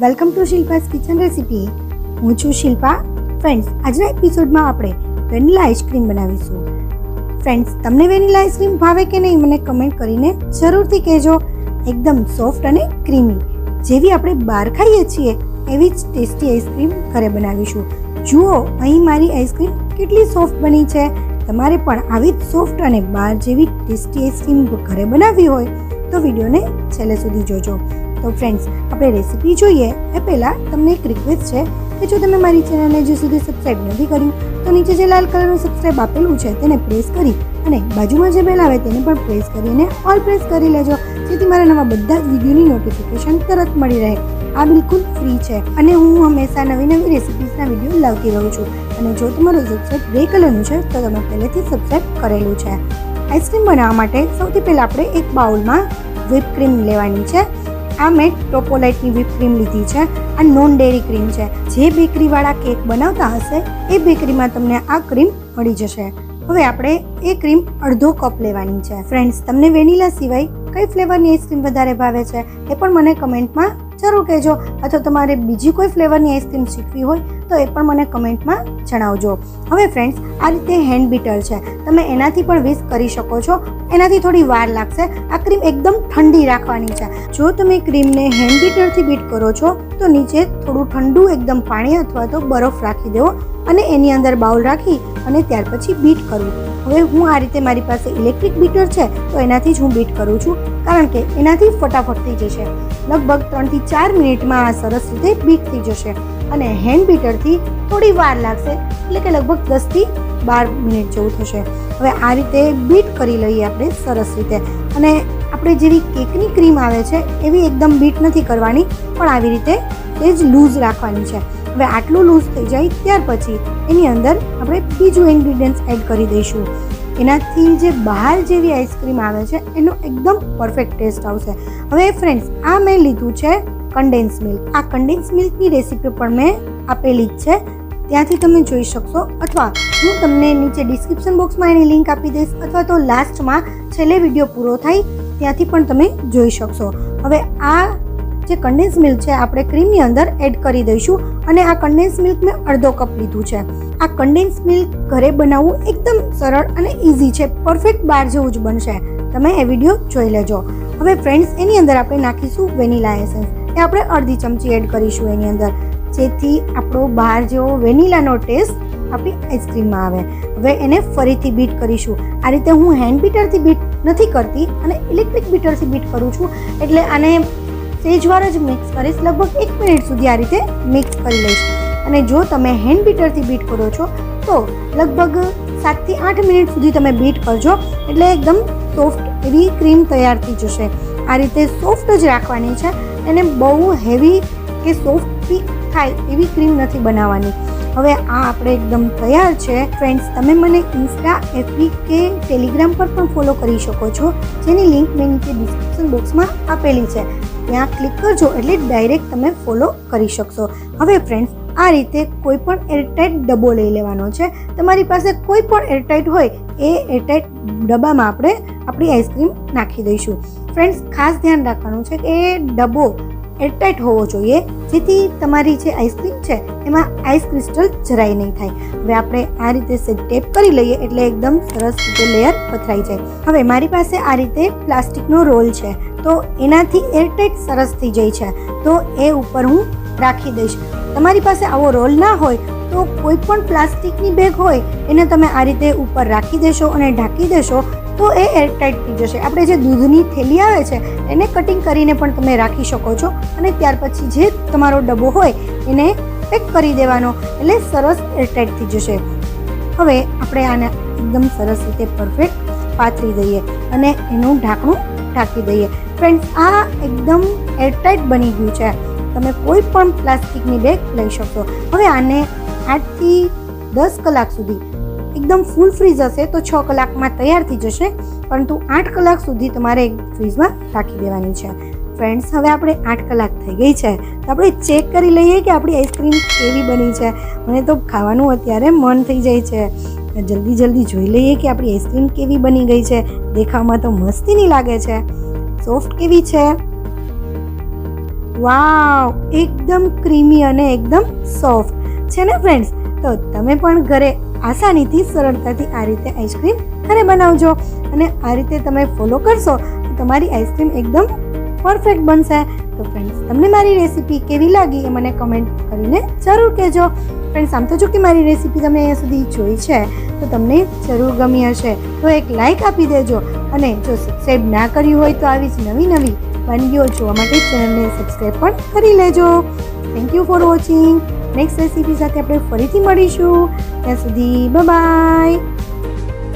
Welcome to Shilpa's kitchen recipe. હું છું Shilpa. Friends, આજના એપિસોડમાં આપણે વેનીલા આઈસ્ક્રીમ બનાવીશું. ફ્રેન્ડ્સ, તમને વેનીલા આઈસ્ક્રીમ ભાવે કે નહીં મને કમેન્ટ કરીને જરૂરથી કહેજો. એકદમ સોફ્ટ અને ક્રીમી, જેવી આપણે બહાર ખાઈએ છીએ એવી જ ટેસ્ટી આઈસ્ક્રીમ ઘરે બનાવીશું. જુઓ, અહીં મારી આઈસ્ક્રીમ કેટલી સોફ્ટ બની છે. તમારે પણ આવી જ સોફ્ટ અને બહાર જેવી ટેસ્ટી આઈસ્ક્રીમ ઘરે બનાવવી હોય તો વિડીયોને છેલ્લે સુધી જોજો. તો ફ્રેન્ડ્સ, આપણે રેસીપી જોઈએ એ પહેલાં તમને એક રિક્વેસ્ટ છે કે જો તમે મારી ચેનલને હજુ સુધી સબસ્ક્રાઈબ નથી કર્યું તો નીચે જે લાલ કલરનું સબસ્ક્રાઈબ આપેલું છે તેને પ્રેસ કરી અને બાજુમાં જે બેલ આવે તેને પણ પ્રેસ કરીને ઓલ પ્રેસ કરી લેજો, જેથી મારા નવા બધા જ વિડીયોની નોટિફિકેશન તરત મળી રહે. આ બિલકુલ ફ્રી છે અને હું હંમેશા નવી નવી રેસીપીસના વિડીયો લાવતી રહું છું. અને જો તમારું સબસ્ક્રાઈબ ગ્રે કલરનું છે તો તમે પહેલેથી સબસ્ક્રાઈબ કરેલું છે. આઈસ્ક્રીમ બનાવવા માટે સૌથી પહેલાં આપણે એક બાઉલમાં વ્હીપ ક્રીમ લેવાની છે. આ મેં ટોપોલાઇટની વ્હીપ ક્રીમ લીધી છે. આ નોન ડેરી ક્રીમ છે. જે બેકરીવાળા કેક બનાવતા હશે એ બેકરીમાં તમને આ ક્રીમ મળી જશે. હવે આપણે એ ક્રીમ અડધો કપ લેવાની છે. ફ્રેન્ડ્સ, તમને વેનીલા સિવાય કઈ ફ્લેવરની આઈસ્ક્રીમ વધારે ભાવે છે એ પણ મને કમેન્ટમાં જરૂર કહેજો. અથવા તમારે બીજી કોઈ ફ્લેવરની આઈસ્ક્રીમ શીખવી હોય તો એ પણ મને કમેન્ટમાં જણાવજો. હવે ફ્રેન્ડ્સ, આ રીતે હેન્ડ બીટર છે. તમે એનાથી પણ વિસ્ક કરી શકો છો. એનાથી થોડી વાર લાગશે. આ ક્રીમ એકદમ ઠંડી રાખવાની છે. જો તમે ક્રીમને હેન્ડ બીટરથી બીટ કરો છો તો નીચે થોડું ઠંડુ એકદમ પાણી અથવા તો બરફ રાખી દેવો અને એની અંદર બાઉલ રાખી અને ત્યાર પછી બીટ કરવું. હવે હું આ રીતે, મારી પાસે ઇલેક્ટ્રિક બીટર છે તો એનાથી જ હું બીટ કરું છું, કારણ કે એનાથી ફટાફટ થઈ જશે. લગભગ 3 થી 4 મિનિટમાં આ સરસ રીતે બીટ થઈ જશે. અને હેન્ડ બીટરથી થોડી વાર લાગશે, એટલે કે લગભગ 10 થી 12 મિનિટ જેવું થશે. હવે આ રીતે બીટ કરી લઈએ આપણે સરસ રીતે. અને આપણે જેવી કેકની ક્રીમ આવે છે એવી એકદમ બીટ નથી કરવાની, પણ આવી રીતે તે જ લૂઝ રાખવાની છે. હવે આટલું લૂઝ થઈ જાય ત્યાર પછી એની અંદર આપણે બીજું ઇન્ગ્રીડિયન્ટ્સ એડ કરી દઈશું. એનાથી જે બહાર જેવી આઈસ્ક્રીમ આવે છે એનો એકદમ પરફેક્ટ ટેસ્ટ આવશે. હવે ફ્રેન્ડ્સ, આ મેં લીધું છે કન્ડેન્સ મિલ્ક. આ કન્ડેન્સ મિલ્કની રેસીપી પણ મેં આપેલી જ છે, ત્યાંથી તમે જોઈ શકશો, અથવા હું તમને નીચે ડિસ્ક્રિપ્શન બોક્સમાં એની લિંક આપી દઈશ, અથવા તો લાસ્ટમાં છેલ્લે વિડીયો પૂરો થાય ત્યાંથી પણ તમે જોઈ શકશો. હવે આ જે કન્ડેન્સ મિલ્ક છે આપણે ક્રીમની અંદર એડ કરી દઈશું. અને આ કન્ડેન્સ મિલ્ક મેં અડધો કપ લીધું છે. આ કન્ડેન્સ મિલ્ક ઘરે બનાવવું એકદમ સરળ અને ઇઝી છે. પરફેક્ટ બાર જેવું જ બનશે. તમે એ વિડીયો જોઈ લેજો. હવે ફ્રેન્ડ્સ, એની અંદર આપણે નાખીશું વેનીલા એસેન્સ. એ આપણે અડધી ચમચી એડ કરીશું એની અંદર, જેથી આપણો બહાર જેવો વેનીલાનો ટેસ્ટ આપણી આઈસ્ક્રીમમાં આવે. હવે એને ફરીથી બીટ કરીશું. આ રીતે હું હેન્ડ બીટરથી બીટ નથી કરતી અને ઇલેક્ટ્રિક બીટરથી બીટ કરું છું, એટલે આને સેજવાર જ મિક્સ કરીશ. લગભગ 1 મિનિટ સુધી આ રીતે મિક્સ કરી લઈશ. અને જો તમે હેન્ડ બીટરથી બીટ કરો છો તો લગભગ 7 થી 8 મિનિટ સુધી તમે બીટ કરજો, એટલે એકદમ સોફ્ટ એવી ક્રીમ તૈયાર થઈ જશે. આ રીતે સોફ્ટ જ રાખવાની છે. એને બહુ હેવી કે સોફ્ટ થાય એવી ક્રીમ નથી બનાવવાની. હવે આ આપણે એકદમ તૈયાર છે. ફ્રેન્ડ્સ, તમે મને ઇન્સ્ટા, એફબી કે ટેલિગ્રામ પર પણ ફોલો કરી શકો છો, જેની લિંક મેં નીચે ડિસ્ક્રિપ્શન બોક્સમાં આપેલી છે. ત્યાં ક્લિક કરજો એટલે ડાયરેક્ટ તમે ફોલો કરી શકશો. હવે ફ્રેન્ડ્સ, આ રીતે કોઈ પણ એરટાઇટ ડબ્બો લઈ લેવાનો છે. તમારી પાસે કોઈ પણ એરટાઇટ હોય એ એરટાઇટ ડબ્બામાં આપણે આપણી આઈસ્ક્રીમ નાખી દઈશું. ફ્રેન્ડ્સ, ખાસ ધ્યાન રાખવાનું છે કે એ ડબ્બો એરટાઇટ હોવો જોઈએ, જેથી તમારી જે આઈસ્ક્રીમ છે એમાં આઈસ ક્રિસ્ટલ જરાય નહીં થાય. હવે આપણે આ રીતે ટેપ કરી લઈએ એટલે એકદમ સરસ રીતે લેયર પથરાઈ જાય. હવે મારી પાસે આ રીતે પ્લાસ્ટિકનો રોલ છે, તો એનાથી એરટાઇટ સરસ થઈ જાય છે, તો એ ઉપર હું રાખી દઈશ. તમારી પાસે આવો રોલ ના હોય તો કોઈ પણ પ્લાસ્ટિકની બેગ હોય એને તમે આ રીતે ઉપર રાખી દેશો અને ઢાંકી દેશો તો એ એરટાઇટ થઈ જશે. આપણે જે દૂધની થેલી આવે છે એને કટિંગ કરીને પણ તમે રાખી શકો છો, અને ત્યાર પછી જે તમારો ડબ્બો હોય એને પેક કરી દેવાનો, એટલે સરસ એરટાઇટ થઈ જશે. હવે આપણે આને એકદમ સરસ રીતે પરફેક્ટ પાથરી દઈએ અને એનું ઢાંકણું ઢાંકી દઈએ. ફ્રેન્ડ્સ, આ એકદમ એરટાઇટ બની ગયું છે. તમે કોઈ પણ પ્લાસ્ટિકની બેગ લઈ શકશો. હવે આને 8 થી 10 કલાક સુધી, એકદમ ફૂલ ફ્રીઝ હશે તો 6 કલાકમાં તૈયાર થઈ જશે, પરંતુ 8 કલાક સુધી તમારે ફ્રીઝમાં રાખી દેવાની છે. ફ્રેન્ડ્સ, હવે આપણે 8 કલાક થઈ ગઈ છે તો આપણે ચેક કરી લઈએ કે આપણી આઈસ્ક્રીમ કેવી બની છે. મને તો ખાવાનું અત્યારે મન થઈ જાય છે. જલ્દી જોઈ લઈએ કે આપણી આઈસ્ક્રીમ કેવી બની ગઈ છે. દેખાવમાં તો મસ્તીની લાગે છે. સોફ્ટ કેવી છે, વાવ, એકદમ ક્રીમી અને એકદમ સોફ્ટ છે ને ફ્રેન્ડ્સ. તો તમે પણ ઘરે આસાનીથી સરળતાથી આ રીતે આઈસ્ક્રીમ ઘરે બનાવજો અને આ રીતે તમે ફોલો કરશો તો તમારી આઈસ્ક્રીમ એકદમ પરફેક્ટ બનશે. તો ફ્રેન્ડ્સ, તમને મારી રેસીપી કેવી લાગી એ મને કમેન્ટ કરીને જરૂર કહેજો. ફ્રેન્ડ્સ, આમ તો જો કે મારી રેસીપી તમે અહીંયા સુધી જોઈ છે તો તમને જરૂર ગમી હશે તો એક લાઈક આપી દેજો અને જો સબસ્ક્રાઈબ ના કર્યું હોય તો આવી જ નવી વાનગીઓ જોવા માટે ચેનલને સબસ્ક્રાઈબ પણ કરી લેજો. Thank you for watching. Next recipe સાથે આપણે ફરીથી મળીશું. ત્યાં સુધી બાય બાય.